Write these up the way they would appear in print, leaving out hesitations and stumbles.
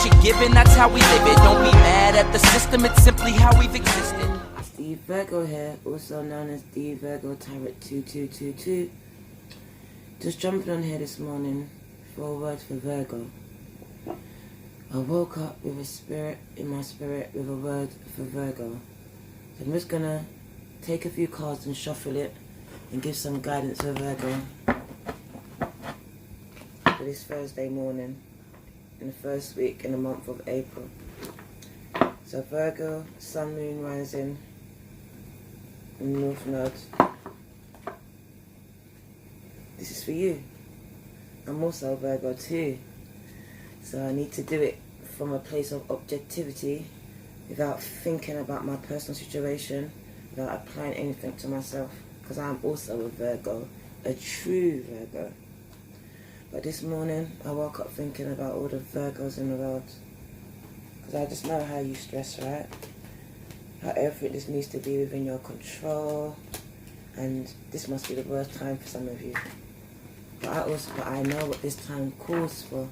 what you're given, that's how we live it. Don't be mad at the system, it's simply how we've existed. Steve Virgo here, also known as the Virgo Tarot 2222. Just jumping on here this morning for a word for Virgo. I woke up with a spirit in my spirit with a word for Virgo. So I'm just gonna take a few cards and shuffle it and give some guidance for Virgo for this Thursday morning in the first week in the month of April. So Virgo, Sun, Moon, Rising, and North Node. This is for you. I'm also Virgo too. So I need to do it from a place of objectivity without thinking about my personal situation, without applying anything to myself. Because I'm also a Virgo, a true Virgo. But this morning I woke up thinking about all the Virgos in the world. Because I just know how you stress, right? How everything just needs to be within your control. And this must be the worst time for some of you. But I know what this time calls for.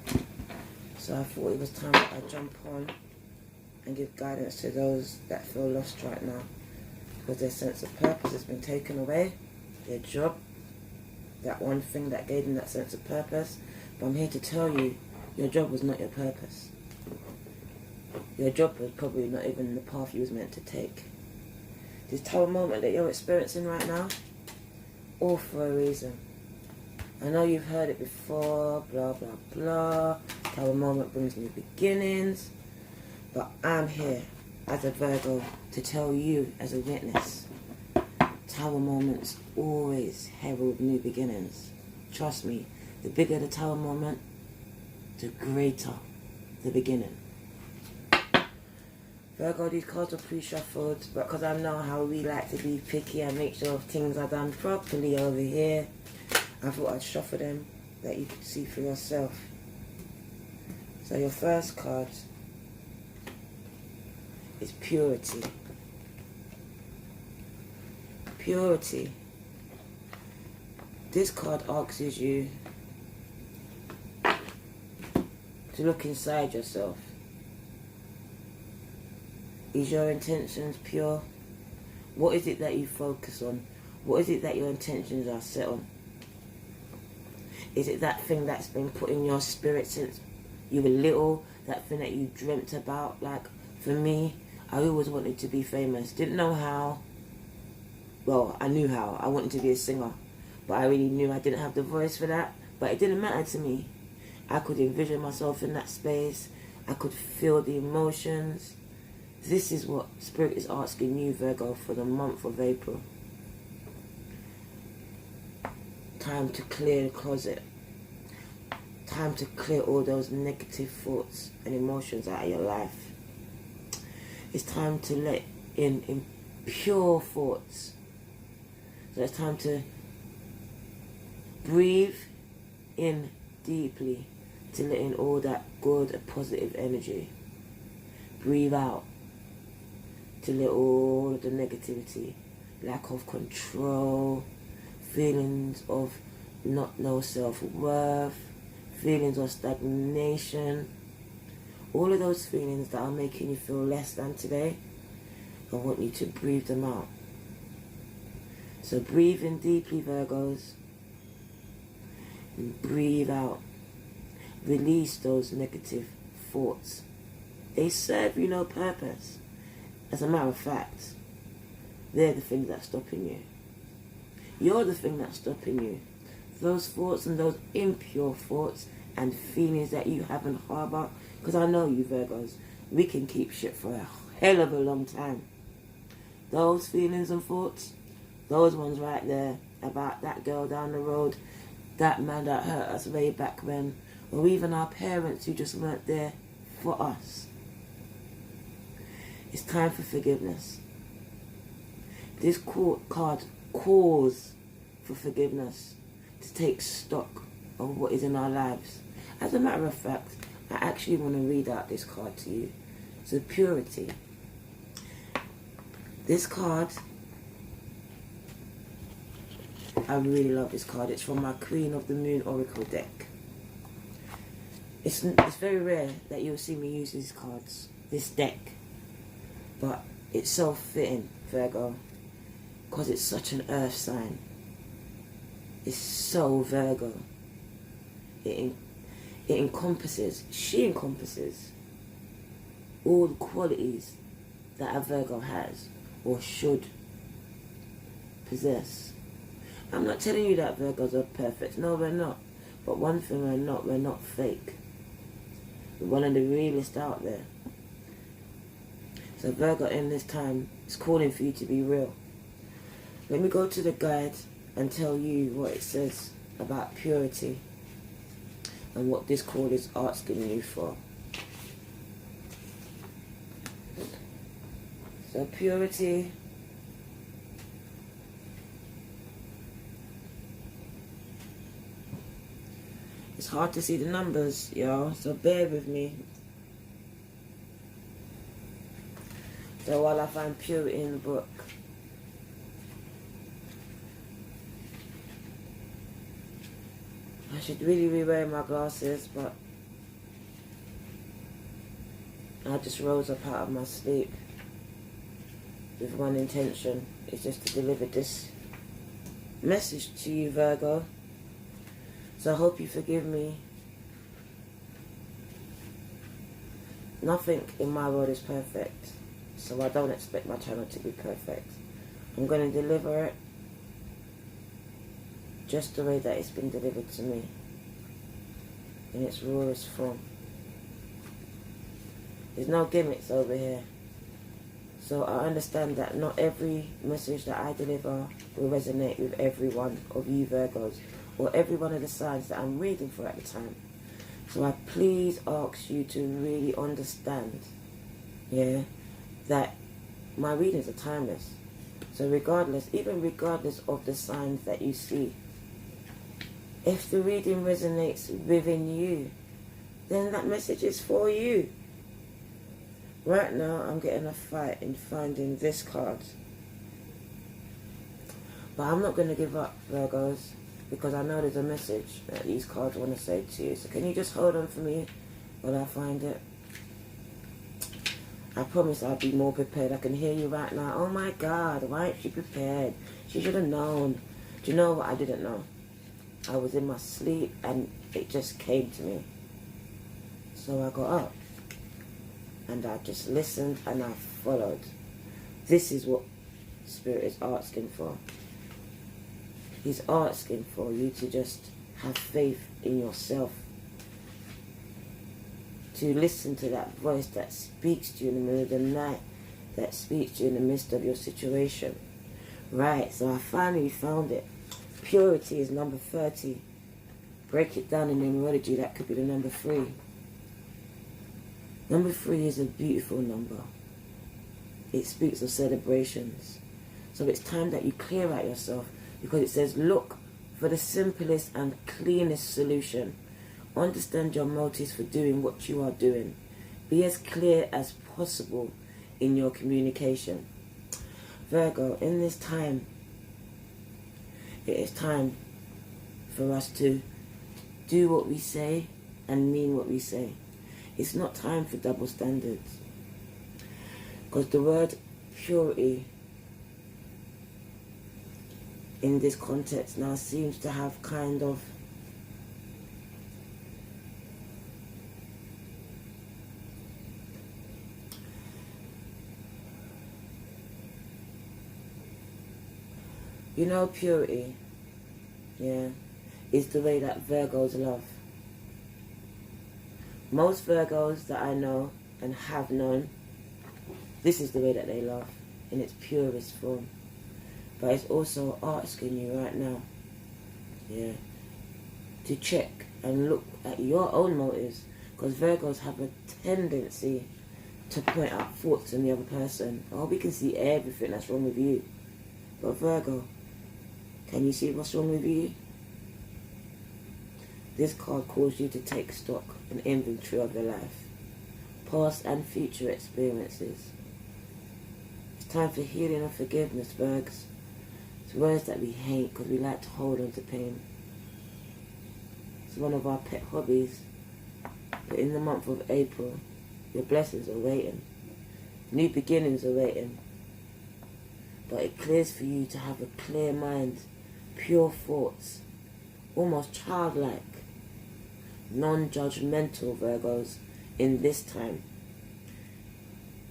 So I thought it was time that I jump on and give guidance to those that feel lost right now. Because their sense of purpose has been taken away. Their job, that one thing that gave them that sense of purpose. But I'm here to tell you, your job was not your purpose. Your job was probably not even the path you was meant to take. This tower moment that you're experiencing right now, all for a reason. I know you've heard it before, blah, blah, blah. Tower moment brings new beginnings. But I'm here as a Virgo to tell you as a witness. Tower moments always herald new beginnings. Trust me, the bigger the tower moment, the greater the beginning. Virgo, these cards are pre-shuffled, but because I know how we like to be picky and make sure things are done properly over here, I thought I'd shuffle them that you could see for yourself. So your first card is purity. Purity. This card asks you to look inside yourself. Is your intentions pure? What is it that you focus on? What is it that your intentions are set on? Is it that thing that's been put in your spirit since you were little? That thing that you dreamt about? Like, for me, I always wanted to be famous. Didn't know how. Well, I knew how. I wanted to be a singer. But I really knew I didn't have the voice for that. But it didn't matter to me. I could envision myself in that space. I could feel the emotions. This is what Spirit is asking you, Virgo, for the month of April. Time to clear the closet. Time to clear all those negative thoughts and emotions out of your life. It's time to let in pure thoughts. So it's time to breathe in deeply to let in all that good and positive energy. Breathe out to let all of the negativity, lack of control, feelings of not no self-worth, feelings of stagnation, all of those feelings that are making you feel less than today, I want you to breathe them out. So breathe in deeply, Virgos, and breathe out. Release those negative thoughts. They serve you no purpose. As a matter of fact, they're the thing that's stopping you. You're the thing that's stopping you. Those thoughts and those impure thoughts and feelings that you haven't harbored. Because I know you Virgos, we can keep shit for a hell of a long time. Those feelings and thoughts, those ones right there about that girl down the road, that man that hurt us way back when, or even our parents who just weren't there for us. It's time for forgiveness. This card calls for forgiveness, to take stock of what is in our lives. As a matter of fact, I actually want to read out this card to you. So purity. This card, I really love this card. It's from my Queen of the Moon Oracle deck. It's very rare that you'll see me use these cards, this deck. But it's so fitting, Virgo, because it's such an earth sign. It's so Virgo. It encompasses, she encompasses all the qualities that a Virgo has or should possess. I'm not telling you that Virgos are perfect. No, we're not. But one thing we're not fake. We're one of the realest out there. So Virgo in this time is calling for you to be real. Let me go to the guide and tell you what it says about purity and what this call is asking you for. So purity, it's hard to see the numbers, y'all, so bear with me. So while I find purity in the book, I should really be wearing my glasses, but I just rose up out of my sleep with one intention. It's just to deliver this message to you, Virgo. So I hope you forgive me. Nothing in my world is perfect, so I don't expect my channel to be perfect. I'm going to deliver it just the way that it's been delivered to me, in its rawest form. There's no gimmicks over here. So I understand that not every message that I deliver will resonate with every one of you Virgos, or every one of the signs that I'm reading for at the time. So I please ask you to really understand, that my readings are timeless. So even regardless of the signs that you see, if the reading resonates within you, then that message is for you. Right now, I'm getting a fight in finding this card. But I'm not going to give up, Virgos, because I know there's a message that these cards want to say to you. So can you just hold on for me while I find it? I promise I'll be more prepared. I can hear you right now. Oh my God, why ain't she prepared? She should have known. Do you know what I didn't know? I was in my sleep and it just came to me. So I got up and I just listened and I followed. This is what Spirit is asking for. He's asking for you to just have faith in yourself. To listen to that voice that speaks to you in the middle of the night, that speaks to you in the midst of your situation. Right, so I finally found it. Purity is number 30. Break it down in numerology, that could be the number 3. Number 3 is a beautiful number. It speaks of celebrations. So it's time that you clear out yourself, because it says, look for the simplest and cleanest solution. Understand your motives for doing what you are doing. Be as clear as possible in your communication. Virgo, in this time, it is time for us to do what we say and mean what we say. It's not time for double standards. Because the word purity in this context now seems to have kind of purity, is the way that Virgos love. Most Virgos that I know and have known, this is the way that they love, in its purest form. But it's also asking you right now, to check and look at your own motives, because Virgos have a tendency to point out faults in the other person. Oh, we can see everything that's wrong with you. But Virgo, can you see what's wrong with you? This card calls you to take stock and inventory of your life, past and future experiences. It's time for healing and forgiveness, Virgs. It's words that we hate because we like to hold on to pain. It's one of our pet hobbies. But in the month of April, your blessings are waiting. New beginnings are waiting. But it clears for you to have a clear mind, pure thoughts, almost childlike, non-judgmental Virgos in this time.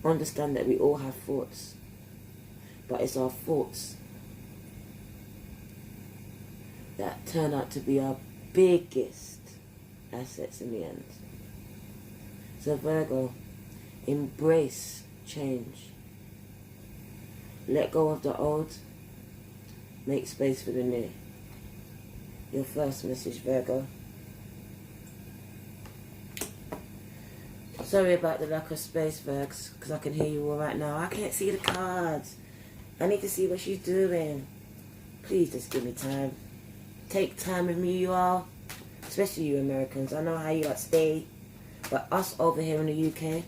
Understand that we all have thoughts, but it's our thoughts that turn out to be our biggest assets in the end. So Virgo, embrace change. Let go of the old, make space for the new. Your first message, Virgo. Sorry about the lack of space, Virgs, because I can hear you all right now. I can't see the cards. I need to see what she's doing. Please just give me time. Take time with me, you all. Especially you Americans. I know how you like stay. But us over here in the UK,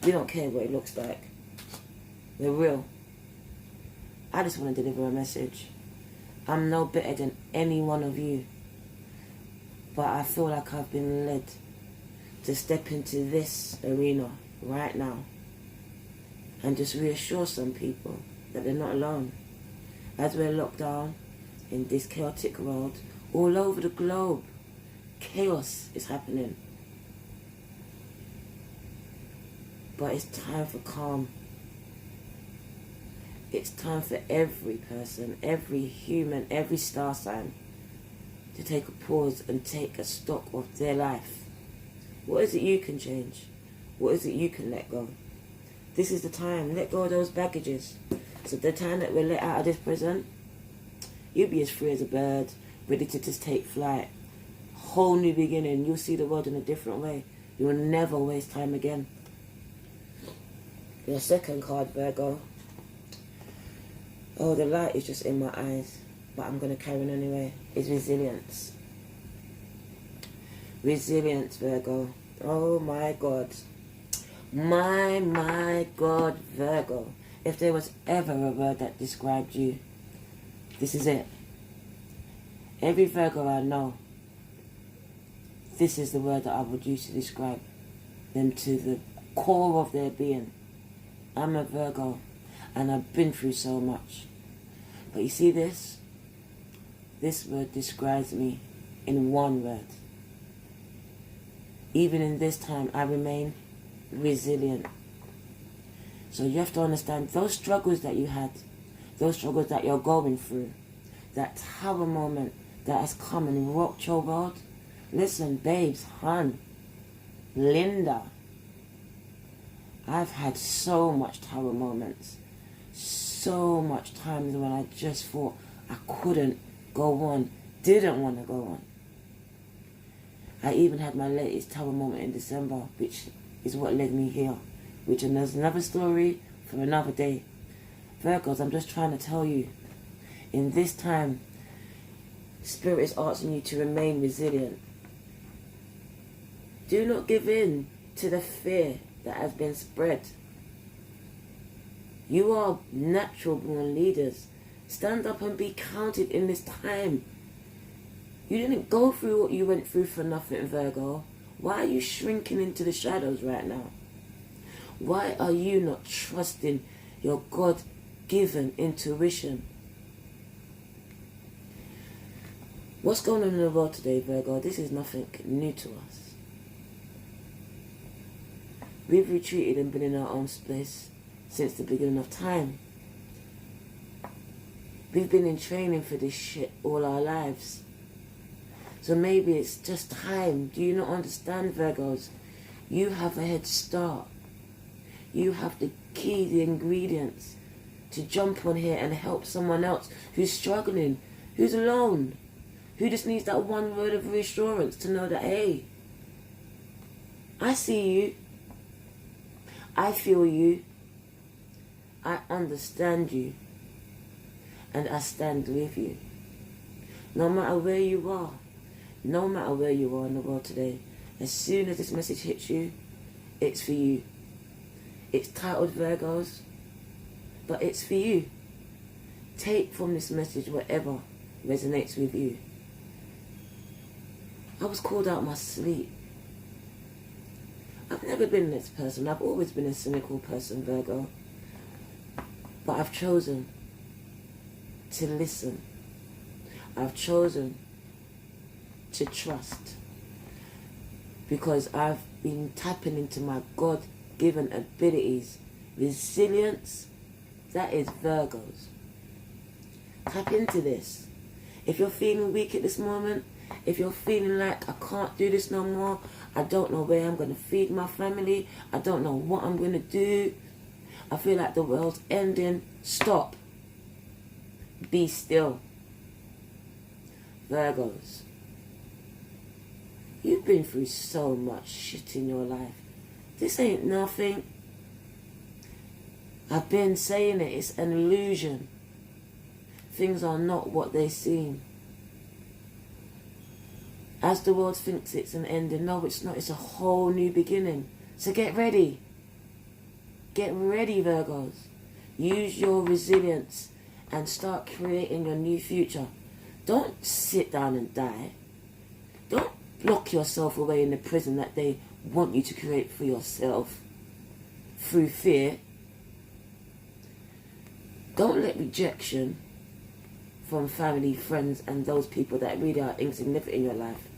we don't care what it looks like. We're real. I just want to deliver a message. I'm no better than any one of you. But I feel like I've been led to step into this arena right now and just reassure some people that they're not alone. As we're locked down in this chaotic world, all over the globe, chaos is happening. But it's time for calm. It's time for every person, every human, every star sign to take a pause and take a stock of their life. What is it you can change? What is it you can let go? This is the time. Let go of those baggages. So the time that we're let out of this prison, you'll be as free as a bird, ready to just take flight. Whole new beginning. You'll see the world in a different way. You'll never waste time again. Your second card, Virgo. Oh, the light is just in my eyes, but I'm going to carry on anyway. It's resilience. Resilience, Virgo. Oh my God. My God, Virgo. If there was ever a word that described you, this is it. Every Virgo I know, this is the word that I would use to describe them to the core of their being. I'm a Virgo, and I've been through so much. But you see this? This word describes me in one word. Even in this time, I remain resilient. So you have to understand those struggles that you had, those struggles that you're going through, that tower moment that has come and rocked your world. Listen, babes, hon, Linda, I've had so much tower moments, so much times when I just thought I couldn't go on, didn't want to go on. I even had my latest tower moment in December, which is what led me here, which is another story for another day. Virgos, I'm just trying to tell you, in this time, Spirit is asking you to remain resilient. Do not give in to the fear that has been spread. You are natural born leaders. Stand up and be counted in this time. You didn't go through what you went through for nothing, Virgo. Why are you shrinking into the shadows right now? Why are you not trusting your God-given intuition? What's going on in the world today, Virgo? This is nothing new to us. We've retreated and been in our own space since the beginning of time. We've been in training for this shit all our lives. So maybe it's just time. Do you not understand, Virgos? You have a head start. You have the key, the ingredients to jump on here and help someone else who's struggling, who's alone, who just needs that one word of reassurance to know that, hey, I see you, I feel you, I understand you, and I stand with you. No matter where you are, no matter where you are in the world today, as soon as this message hits you, it's for you. It's titled Virgos, but it's for you. Take from this message whatever resonates with you. I was called out of my sleep I've never been this person. I've always been a cynical person, Virgo. But I've chosen to listen. I've chosen to trust. Because I've been tapping into my God-given abilities. Resilience, that is Virgos. Tap into this. If you're feeling weak at this moment, if you're feeling like I can't do this no more, I don't know where I'm going to feed my family, I don't know what I'm going to do, I feel like the world's ending, stop. Be still. Virgos, you've been through so much shit in your life. This ain't nothing. I've been saying it, it's an illusion. Things are not what they seem. As the world thinks it's an ending, no, it's not. It's a whole new beginning. So get ready. Get ready, Virgos. Use your resilience and start creating your new future. Don't sit down and die. Don't lock yourself away in the prison that they want you to create for yourself through fear. Don't let rejection from family, friends, and those people that really are insignificant in your life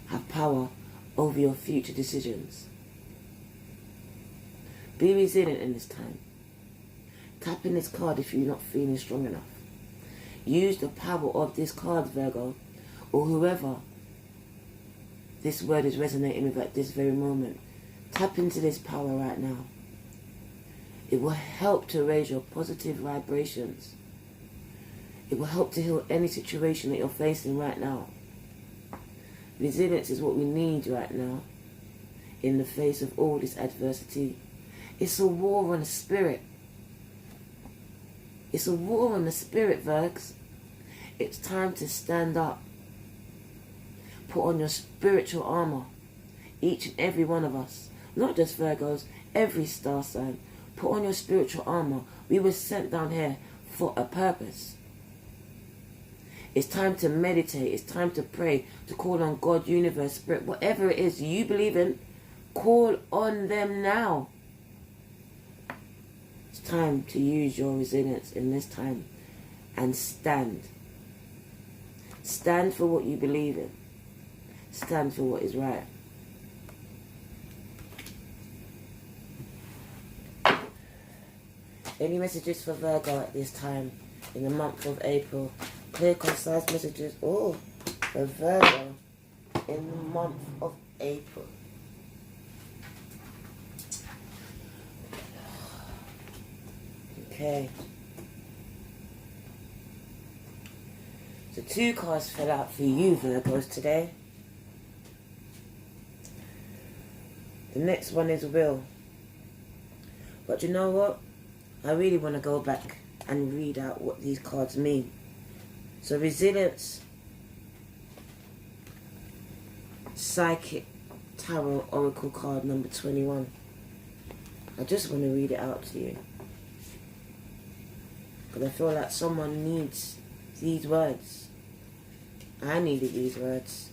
have power over your future decisions. Be resilient in this time. Tap in this card if you're not feeling strong enough. Use the power of this card, Virgo, or whoever this word is resonating with at this very moment. Tap into this power right now. It will help to raise your positive vibrations. It will help to heal any situation that you're facing right now. Resilience is what we need right now in the face of all this adversity. It's a war on the spirit. It's a war on the spirit, Virgs. It's time to stand up. Put on your spiritual armor. Each and every one of us. Not just Virgos, every star sign. Put on your spiritual armor. We were sent down here for a purpose. It's time to meditate. It's time to pray, to call on God, universe, spirit, whatever it is you believe in, call on them now. It's time to use your resilience in this time and stand. Stand for what you believe in. Stand for what is right. Any messages for Virgo at this time in the month of April? Clear, concise messages for Virgo in the month of April. Okay. So 2 cards fell out for you, Virgos, today. The next one is Will. But you know what? I really want to go back and read out what these cards mean. So resilience, psychic tarot oracle card number 21. I just want to read it out to you, because I feel like someone needs these words. I needed these words.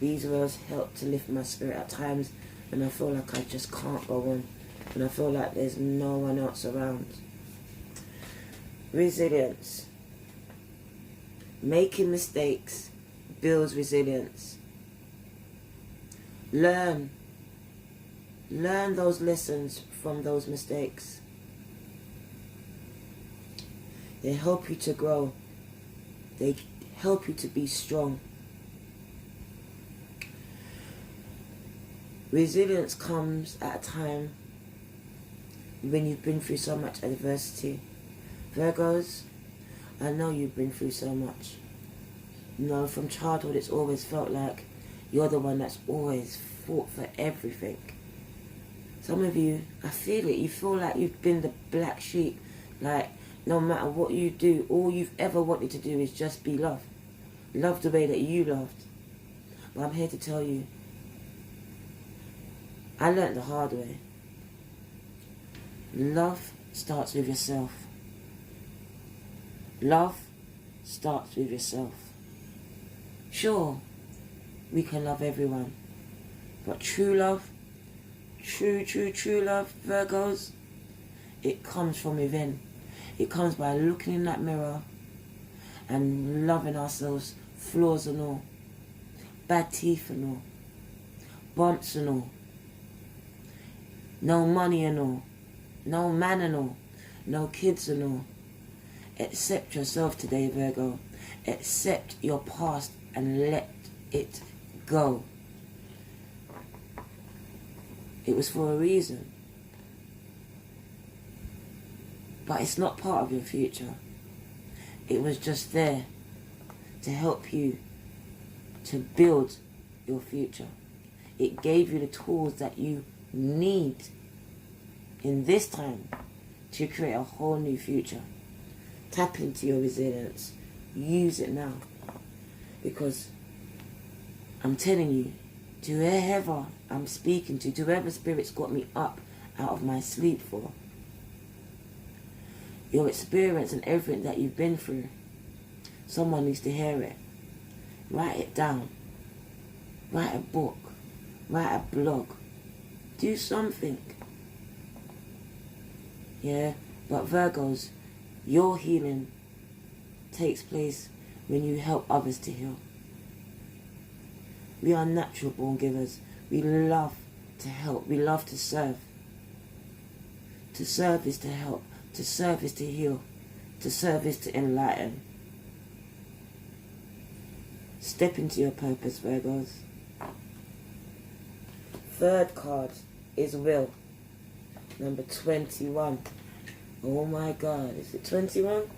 These words help to lift my spirit at times when I feel like I just can't go on, when I feel like there's no one else around. Resilience. Making mistakes builds resilience. Learn those lessons from those mistakes. They help you to grow. They help you to be strong. Resilience comes at a time when you've been through so much adversity. Virgos, I know you've been through so much. You know, from childhood it's always felt like you're the one that's always fought for everything. Some of you, I feel it, you feel like you've been the black sheep. Like, no matter what you do, all you've ever wanted to do is just be loved. Loved the way that you loved. But I'm here to tell you, I learned the hard way. Love starts with yourself. Love starts with yourself. Sure, we can love everyone, But true love, true love, Virgos, it comes from within. It comes by looking in that mirror and loving ourselves, flaws and all, bad teeth and all, bumps and all, no money and all, no man and all, no kids and all. Accept yourself today, Virgo. Accept your past and let it go. It was for a reason. But it's not part of your future. It was just there to help you to build your future. It gave you the tools that you need in this time to create a whole new future. Tap into your resilience. Use it now. Because I'm telling you, to whoever I'm speaking to whoever Spirit's got me up out of my sleep for, your experience and everything that you've been through, someone needs to hear it. Write it down. Write a book. Write a blog. Do something. Yeah? But Virgos, your healing takes place when you help others to heal. We are natural born givers. We love to help. We love to serve. To serve is to help. To serve is to heal. To serve is to enlighten. Step into your purpose, Virgos. Third card is Will. Number 21. Oh my God, is it 21?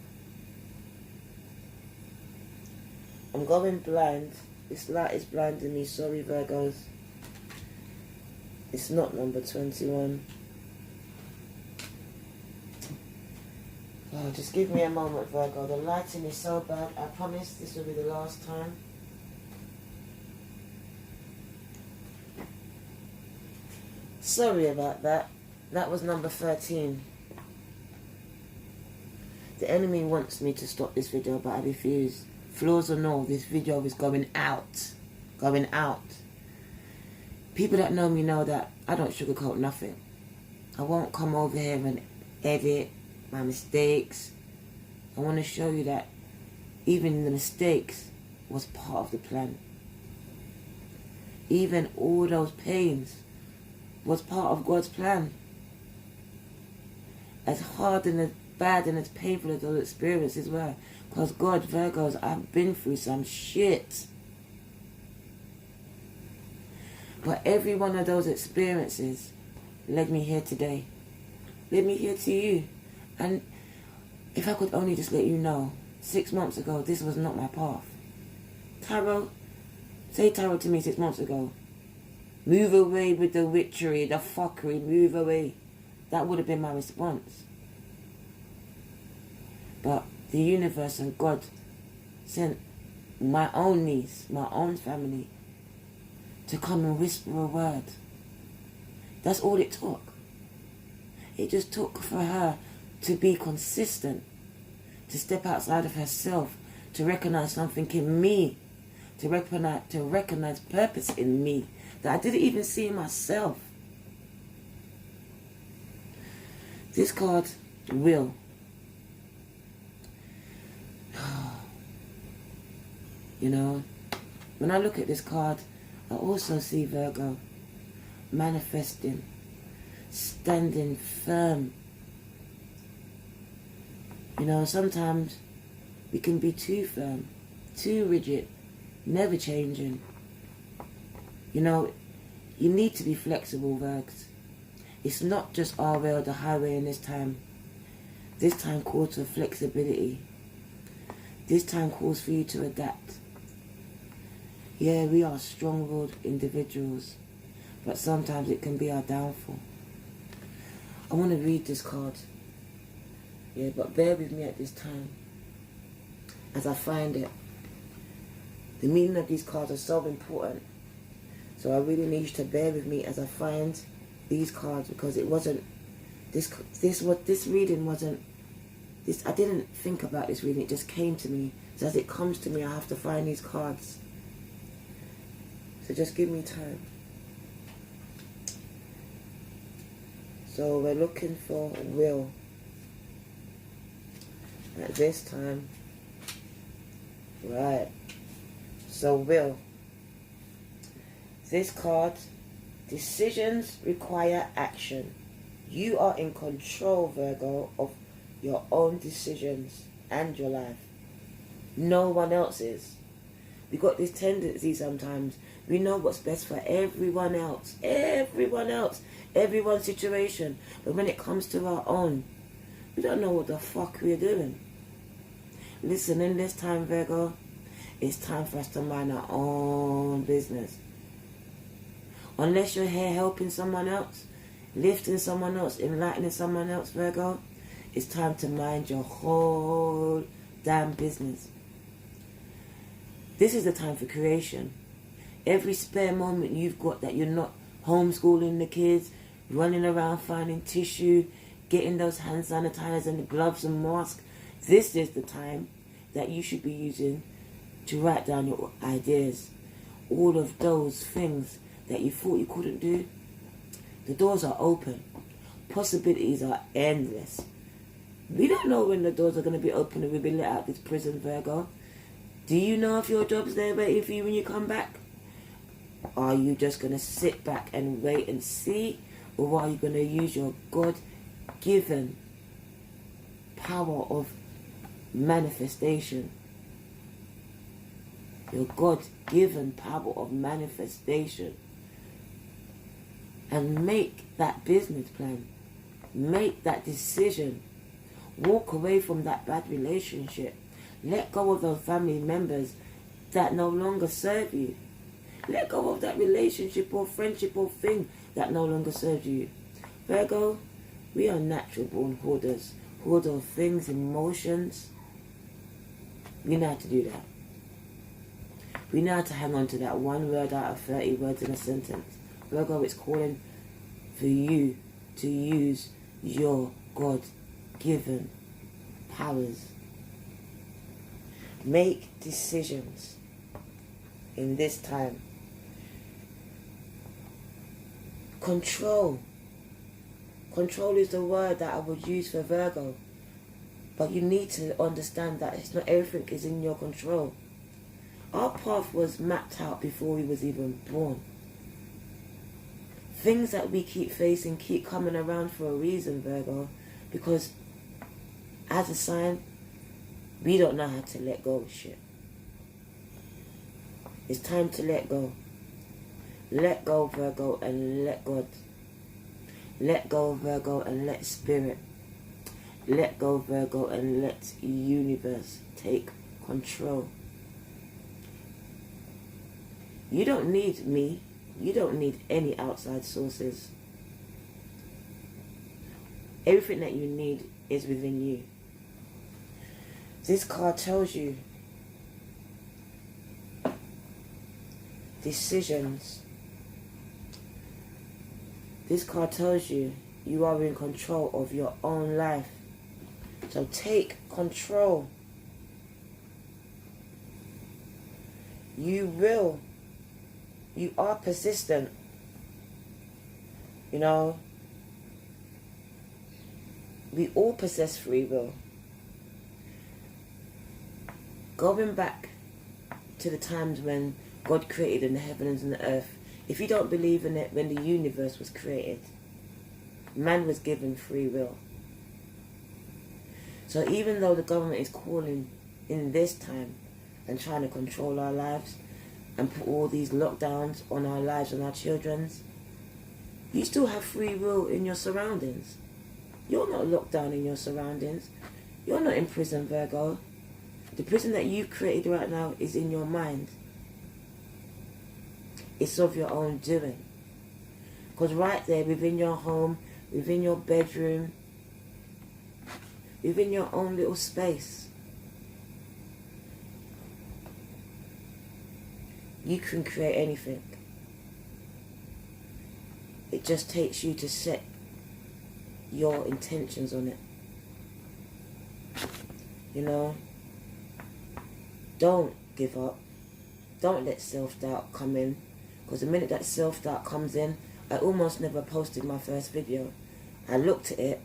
I'm going blind. This light is blinding me. Sorry, Virgos. It's not number 21. Oh, just give me a moment, Virgo. The lighting is so bad. I promise this will be the last time. Sorry about that. That was number 13. The enemy wants me to stop this video, but I refuse. Flaws or no, this video is going out. Going out. People that know me know that I don't sugarcoat nothing. I won't come over here and edit my mistakes. I want to show you that even the mistakes was part of the plan. Even all those pains was part of God's plan. As hard and as bad and as painful as those experiences were, because God, Virgos, I've been through some shit. But every one of those experiences led me here today. Led me here to you. And if I could only just let you know, 6 months ago, this was not my path. Tarot, say tarot to me 6 months ago. Move away with the witchery, the fuckery, move away. That would have been my response. But the universe and God sent my own niece, my own family, to come and whisper a word. That's all it took. It just took for her to be consistent, to step outside of herself, to recognize something in me, to recognize purpose in me that I didn't even see in myself. This card, Will. You know, when I look at this card, I also see Virgo manifesting, standing firm. You know, sometimes we can be too firm, too rigid, never changing. You know, you need to be flexible, Virgs. It's not just our way or the highway in this time. This time calls for flexibility. This time calls for you to adapt. Yeah, we are strong-willed individuals, but sometimes it can be our downfall. I want to read this card. Yeah, but bear with me at this time as I find it. The meaning of these cards are so important. So I really need you to bear with me as I find these cards, because it wasn't this reading wasn't this. I didn't think about this reading. It just came to me. So as it comes to me, I have to find these cards. So just give me time. So we're looking for will at this time. Right. So will. This card, decisions require action. You are in control, Virgo, of your own decisions and your life. No one else is. We got this tendency sometimes. We know what's best for everyone else. Everyone's situation. But when it comes to our own, we don't know what the fuck we're doing. Listen, in this time, Virgo, it's time for us to mind our own business. Unless you're here helping someone else, lifting someone else, enlightening someone else, Virgo, it's time to mind your whole damn business. This is the time for creation. Every spare moment you've got that you're not homeschooling the kids, running around finding tissue, getting those hand sanitizers and the gloves and masks, this is the time that you should be using to write down your ideas. All of those things that you thought you couldn't do, the doors are open. Possibilities are endless. We don't know when the doors are going to be open and we'll be let out of this prison, Virgo. Do you know if your job's there waiting for you when you come back? Are you just going to sit back and wait and see? Or are you going to use your God-given power of manifestation? Your God-given power of manifestation. And make that business plan. Make that decision. Walk away from that bad relationship. Let go of those family members that no longer serve you. Let go of that relationship or friendship or thing that no longer serves you. Virgo, we are natural born hoarders. Hoarder of things, emotions. We know how to do that. We know how to hang on to that one word out of 30 words in a sentence. Virgo, it's calling for you to use your God-given powers. Make decisions in this time. Control. Control is the word that I would use for Virgo. But you need to understand that it's not everything is in your control. Our path was mapped out before we was even born. Things that we keep facing keep coming around for a reason, Virgo. Because as a sign, we don't know how to let go of shit. It's time to let go. Let go, Virgo, and let God. Let go, Virgo, and let Spirit. Let go, Virgo, and let universe take control. You don't need me. You don't need any outside sources. Everything that you need is within you. This card tells you decisions. This card tells you you are in control of your own life. So take control. You will. You are persistent. You know, we all possess free will. Going back to the times when God created the heavens and the earth, if you don't believe in it, when the universe was created, man was given free will. So even though the government is calling in this time and trying to control our lives and put all these lockdowns on our lives and our children's, you still have free will in your surroundings. You're not locked down in your surroundings. You're not in prison, Virgo. The prison that you've created right now is in your mind. It's of your own doing. Because right there, within your home, within your bedroom, within your own little space, you can create anything. It just takes you to set your intentions on it. You know? Don't give up. Don't let self-doubt come in. Because the minute that self-doubt comes in, I almost never posted my first video. I looked at it,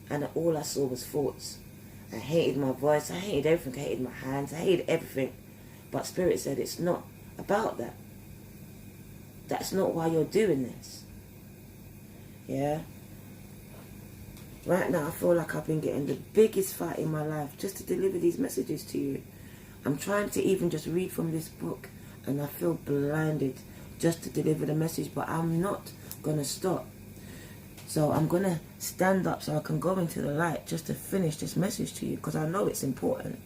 and all I saw was thoughts. I hated my voice, I hated everything, I hated my hands, I hated everything. But Spirit said, it's not about that. That's not why you're doing this. Yeah? Right now, I feel like I've been getting the biggest fight in my life just to deliver these messages to you. I'm trying to even just read from this book, and I feel blinded just to deliver the message, but I'm not going to stop. So I'm going to stand up so I can go into the light just to finish this message to you, because I know it's important.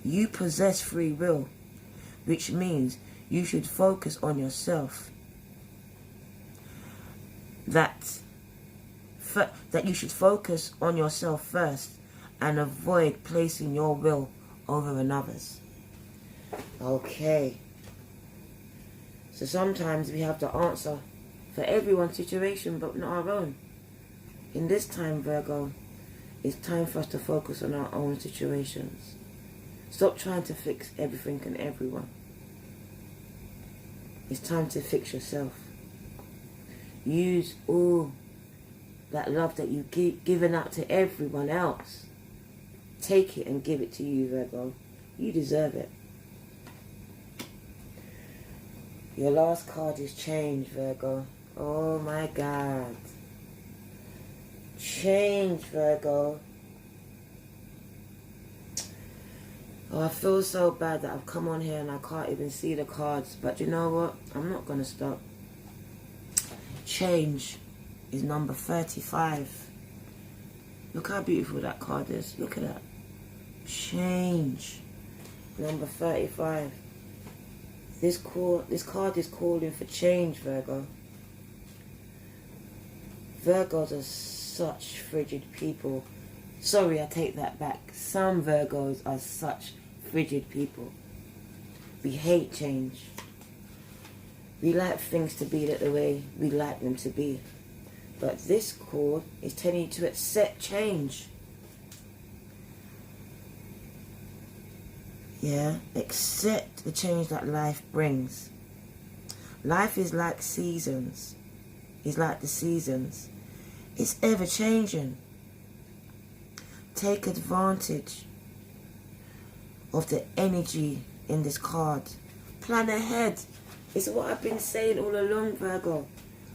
You possess free will, which means you should focus on yourself. That you should focus on yourself first and avoid placing your will over another's. Okay. So sometimes we have the answer for everyone's situation, but not our own. In this time, Virgo, it's time for us to focus on our own situations. Stop trying to fix everything and everyone. It's time to fix yourself. Use all that love that you've given out to everyone else. Take it and give it to you, Virgo. You deserve it. Your last card is change, Virgo. Oh my God. Change, Virgo. Oh, I feel so bad that I've come on here and I can't even see the cards. But you know what? I'm not going to stop. Change is number 35. Look how beautiful that card is. Look at that. Change. Number 35. This card is calling for change, Virgo. Virgos are such frigid people. Sorry, I take that back. Some Virgos are such frigid people. We hate change. We like things to be the way we like them to be. But this card is telling you to accept change. Yeah, accept the change that life brings. Life is like seasons. It's like the seasons. It's ever changing. Take advantage of the energy in this card. Plan ahead. It's what I've been saying all along, Virgo.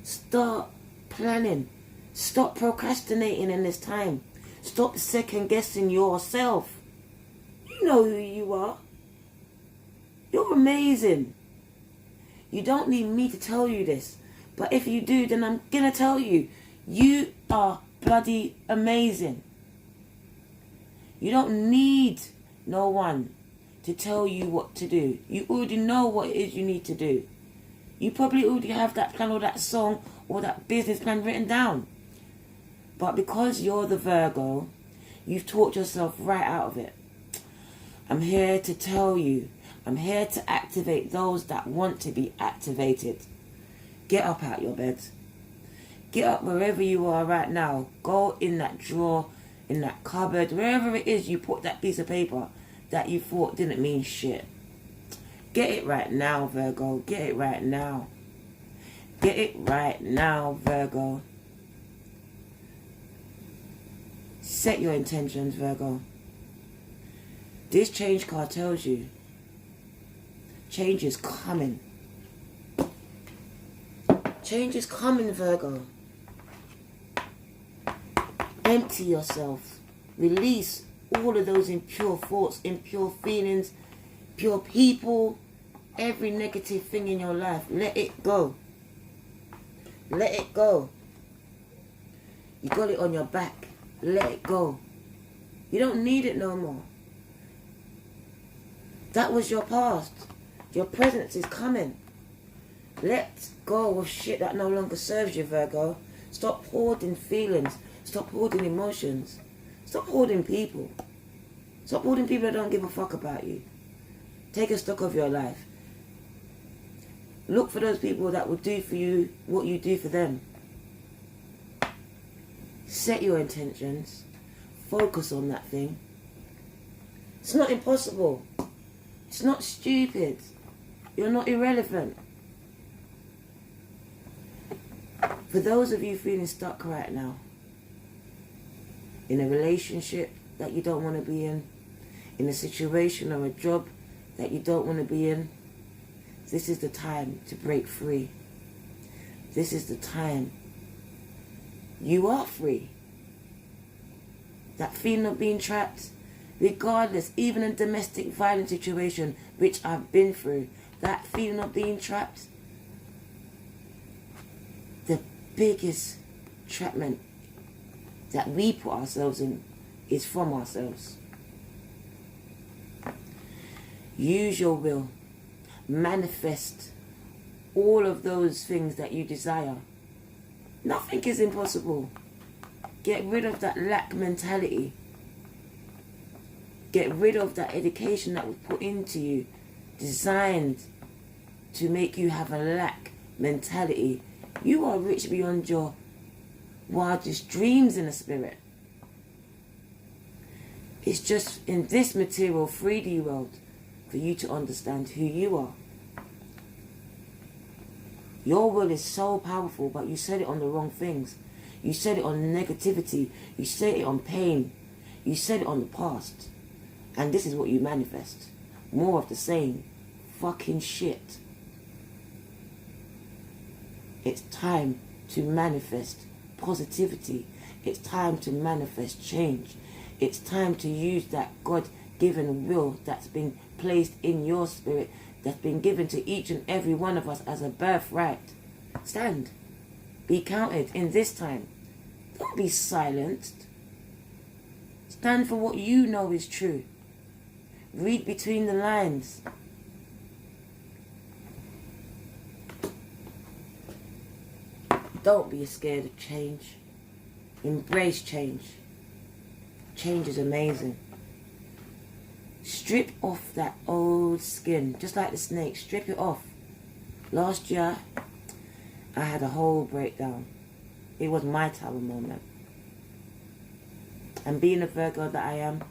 Start planning. Stop procrastinating in this time. Stop second guessing yourself. You know who you are. You're amazing. You don't need me to tell you this. But if you do, then I'm going to tell you. You are bloody amazing. You don't need no one to tell you what to do. You already know what it is you need to do. You probably already have that plan or that song or that business plan written down. But because you're the Virgo, you've talked yourself right out of it. I'm here to tell you. I'm here to activate those that want to be activated. Get up out your bed. Get up wherever you are right now. Go in that drawer, in that cupboard, wherever it is you put that piece of paper that you thought didn't mean shit. Get it right now, Virgo. Get it right now. Get it right now, Virgo. Set your intentions, Virgo. This change card tells you change is coming. Change is coming, Virgo. Empty yourself. Release all of those impure thoughts, impure feelings, pure people, every negative thing in your life. Let it go. Let it go. You got it on your back. Let it go. You don't need it no more. That was your past. Your present is coming. Let go of shit that no longer serves you, Virgo. Stop hoarding feelings. Stop hoarding emotions. Stop hoarding people. Stop hoarding people that don't give a fuck about you. Take a stock of your life. Look for those people that will do for you what you do for them. Set your intentions. Focus on that thing. It's not impossible. It's not stupid. You're not irrelevant. For those of you feeling stuck right now, in a relationship that you don't want to be in a situation or a job that you don't want to be in, this is the time to break free. This is the time. You are free. That feeling of being trapped, regardless, even in domestic violence situation, which I've been through, that feeling of being trapped, the biggest trapment that we put ourselves in is from ourselves. Use your will. Manifest all of those things that you desire. Nothing is impossible. Get rid of that lack mentality. Get rid of that education that was put into you, designed to make you have a lack mentality. You are rich beyond your wildest dreams in the spirit. It's just in this material 3D world for you to understand who you are. Your will is so powerful, but you set it on the wrong things. You set it on negativity. You set it on pain. You set it on the past. And this is what you manifest. More of the same fucking shit. It's time to manifest positivity. It's time to manifest change. It's time to use that God-given will that's been placed in your spirit, that's been given to each and every one of us as a birthright. Stand. Be counted in this time. Don't be silenced. Stand for what you know is true. Read between the lines. Don't be scared of change. Embrace change. Change is amazing. Strip off that old skin, just like the snake. Strip it off. Last year, I had a whole breakdown. It was my tower moment. And being a Virgo that I am,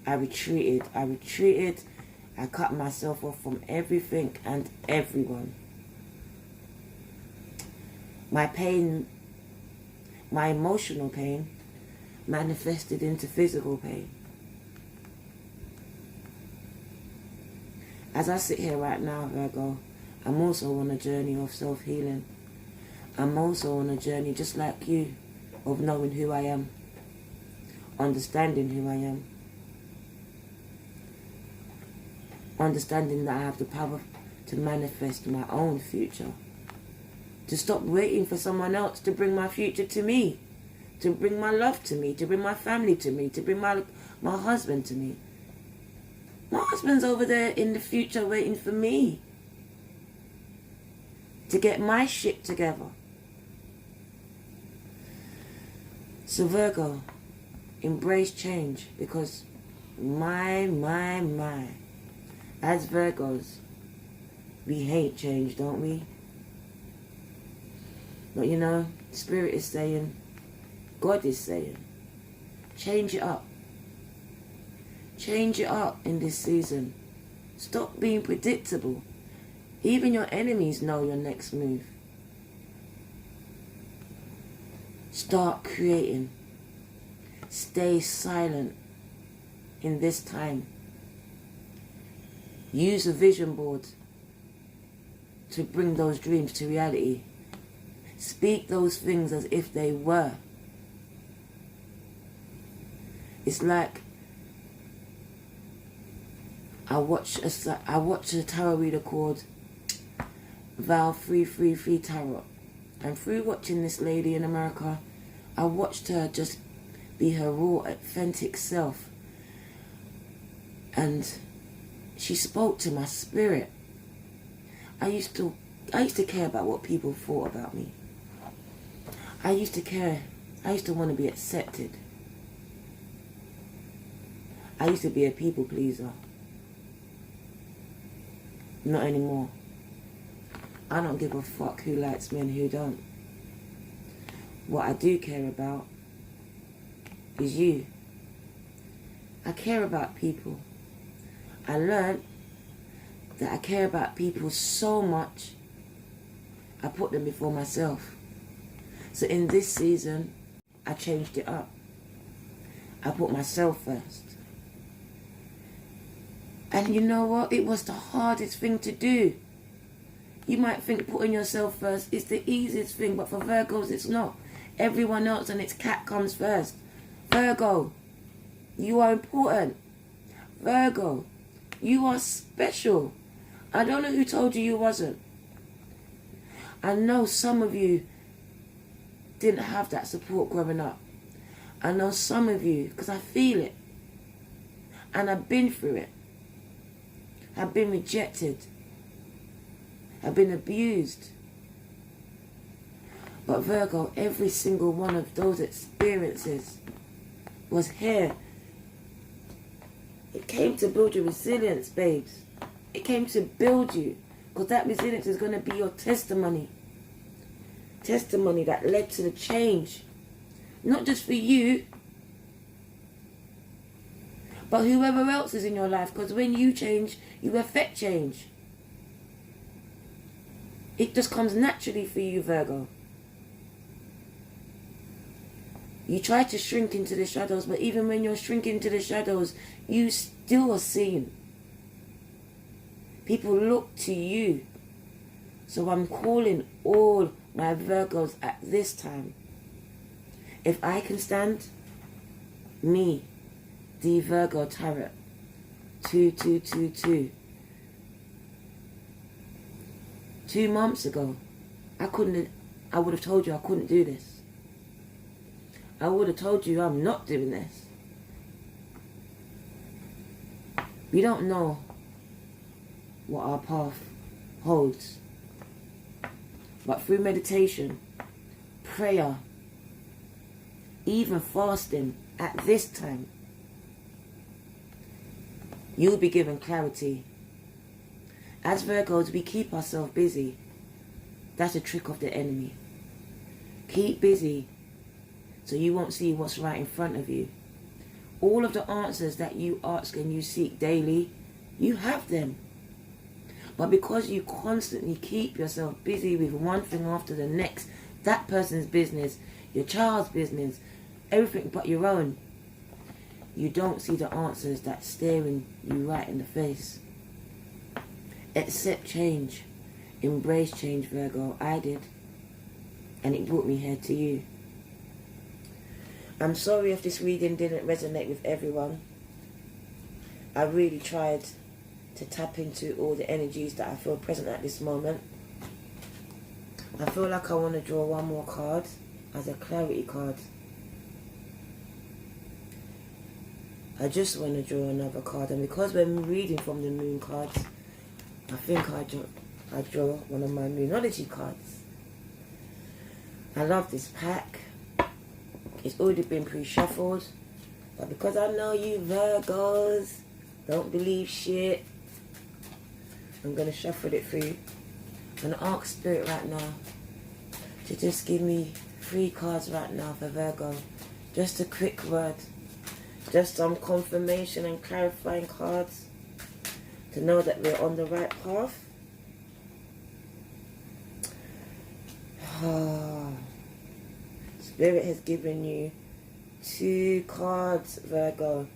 I retreated. I cut myself off from everything and everyone. My pain, my emotional pain, manifested into physical pain. As I sit here right now, Virgo, I'm also on a journey of self-healing. I'm also on a journey, just like you, of knowing who I am, understanding who I am, understanding that I have the power to manifest my own future, to stop waiting for someone else to bring my future to me, to bring my love to me, to bring my family to me, to bring my husband to me. My husband's over there in the future waiting for me to get my shit together. So Virgo, embrace change, because my, as Virgos, we hate change, don't we? But you know, Spirit is saying, God is saying, change it up. Change it up in this season. Stop being predictable. Even your enemies know your next move. Start creating. Stay silent in this time. Use a vision board to bring those dreams to reality. Speak those things as if they were. It's like I watch a tarot reader called Val 333 Tarot, and through watching this lady in America, I watched her just be her raw, authentic self, and she spoke to my spirit. I used to care about what people thought about me. I used to want to be accepted. I used to be a people pleaser. Not anymore. I don't give a fuck who likes me and who don't. What I do care about is you. I care about people. I learned that I care about people so much, I put them before myself. So in this season, I changed it up. I put myself first. And you know what? It was the hardest thing to do. You might think putting yourself first is the easiest thing, but for Virgos it's not. Everyone else and its cat comes first. Virgo, you are important. Virgo, you are special. I don't know who told you you wasn't. I know some of you didn't have that support growing up. I know some of you, because I feel it. And I've been through it. I've been rejected. I've been abused. But Virgo, every single one of those experiences was here. It came to build your resilience, babes. It came to build you. Because that resilience is going to be your testimony. Testimony that led to the change. Not just for you, but whoever else is in your life. Because when you change, you affect change. It just comes naturally for you, Virgo. You try to shrink into the shadows, but even when you're shrinking into the shadows, you still are seen. People look to you. So I'm calling all my Virgos at this time. If I can stand, me, the Virgo Tarot, 2222. 2 months ago, I would have told you I couldn't do this. I would have told you I'm not doing this. We don't know what our path holds. But through meditation, prayer, even fasting at this time, you'll be given clarity. As Virgos, we keep ourselves busy. That's a trick of the enemy. Keep busy so you won't see what's right in front of you. All of the answers that you ask and you seek daily, you have them. But because you constantly keep yourself busy with one thing after the next, that person's business, your child's business, everything but your own, you don't see the answers that's staring you right in the face. Accept change. Embrace change, Virgo. I did. And it brought me here to you. I'm sorry if this reading didn't resonate with everyone. I really tried to tap into all the energies that I feel present at this moment. I feel like I want to draw one more card as a clarity card. I just want to draw another card, and because we're reading from the moon cards, I think I draw one of my Moonology cards. I love this pack. It's already been pre-shuffled, but because I know you Virgos don't believe shit, I'm going to shuffle it for you. I'm going to ask Spirit right now to just give me 3 cards right now for Virgo. Just a quick word. Just some confirmation and clarifying cards to know that we're on the right path. Spirit has given you 2 cards, Virgo.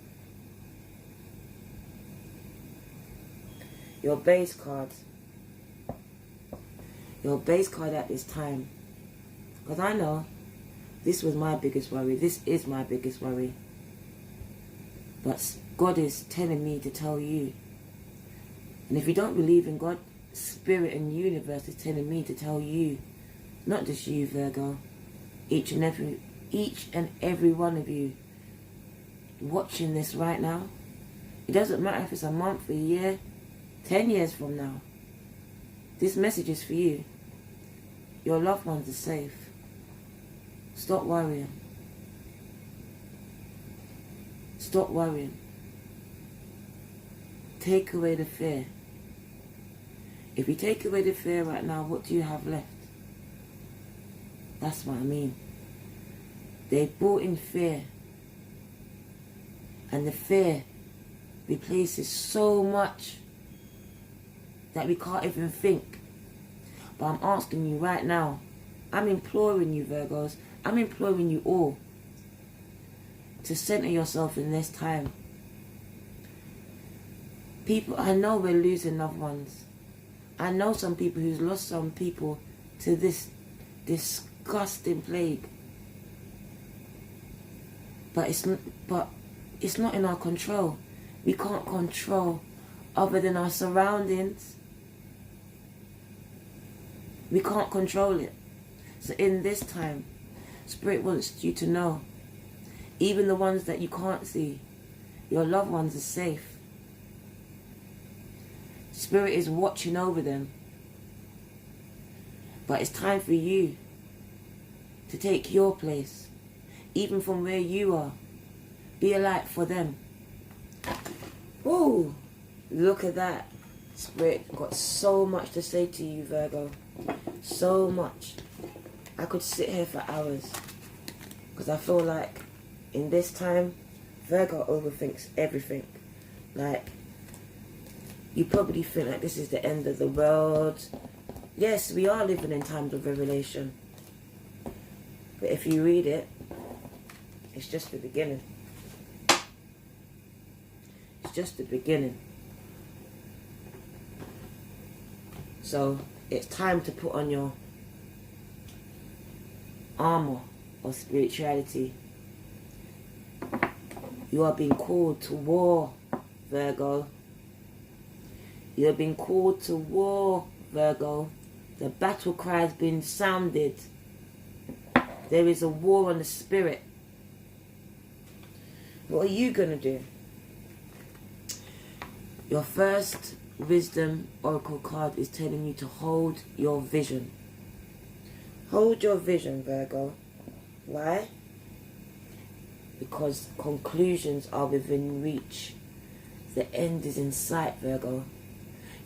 Your base card. Your base card at this time. Because I know this was my biggest worry. This is my biggest worry. But God is telling me to tell you. And if you don't believe in God, Spirit and Universe is telling me to tell you. Not just you, Virgo. Each and every one of you watching this right now. It doesn't matter if it's a month, a year, 10 years from now. This message is for you. Your loved ones are safe. Stop worrying. Stop worrying. Take away the fear. If you take away the fear right now, what do you have left? That's what I mean. They brought in fear. And the fear replaces so much that we can't even think. But I'm asking you right now, I'm imploring you, Virgos. I'm imploring you all to center yourself in this time. People, I know we're losing loved ones. I know some people who's lost some people to this disgusting plague. But it's not in our control. We can't control other than our surroundings. We can't control it. So in this time, Spirit wants you to know, even the ones that you can't see, your loved ones are safe. Spirit is watching over them. But it's time for you to take your place, even from where you are. Be a light for them. Whoa! Look at that. Spirit got so much to say to you, Virgo. So much. I could sit here for hours. Because I feel like in this time, Virgo overthinks everything. Like, you probably think like this is the end of the world. Yes, we are living in times of revelation. But if you read it, it's just the beginning. It's just the beginning. So it's time to put on your armor of spirituality. You are being called to war, Virgo. You are being called to war, Virgo. The battle cry has been sounded. There is a war on the spirit. What are you going to do? Your first wisdom oracle card is telling you to hold your vision. Hold your vision, Virgo. Why? Because conclusions are within reach. The end is in sight, Virgo.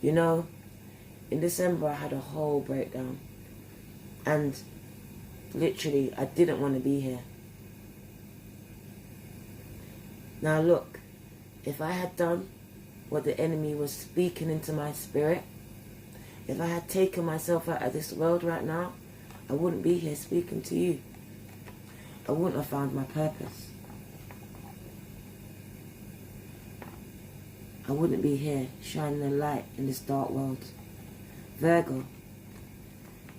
You know, in December I had a whole breakdown. And literally, I didn't want to be here. Now look, if I had done what the enemy was speaking into my spirit, if I had taken myself out of this world right now, I wouldn't be here speaking to you. I wouldn't have found my purpose. I wouldn't be here shining a light in this dark world. Virgo,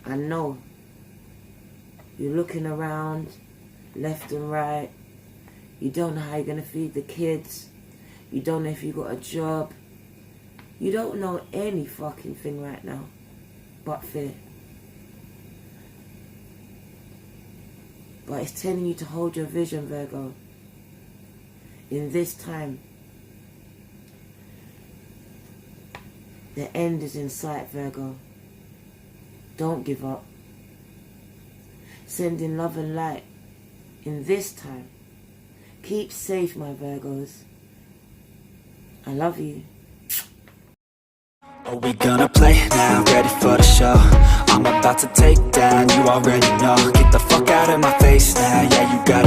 I know you're looking around left and right. You don't know how you're going to feed the kids. You don't know if you got a job. You don't know any fucking thing right now but fear. But it's telling you to hold your vision, Virgo. In this time, the end is in sight, Virgo. Don't give up. Sending love and light in this time. Keep safe, my Virgos. I love you. Are we gonna play now? Ready for the show? I'm about to take down, you already know. Get the fuck out of my face now, yeah, you got it.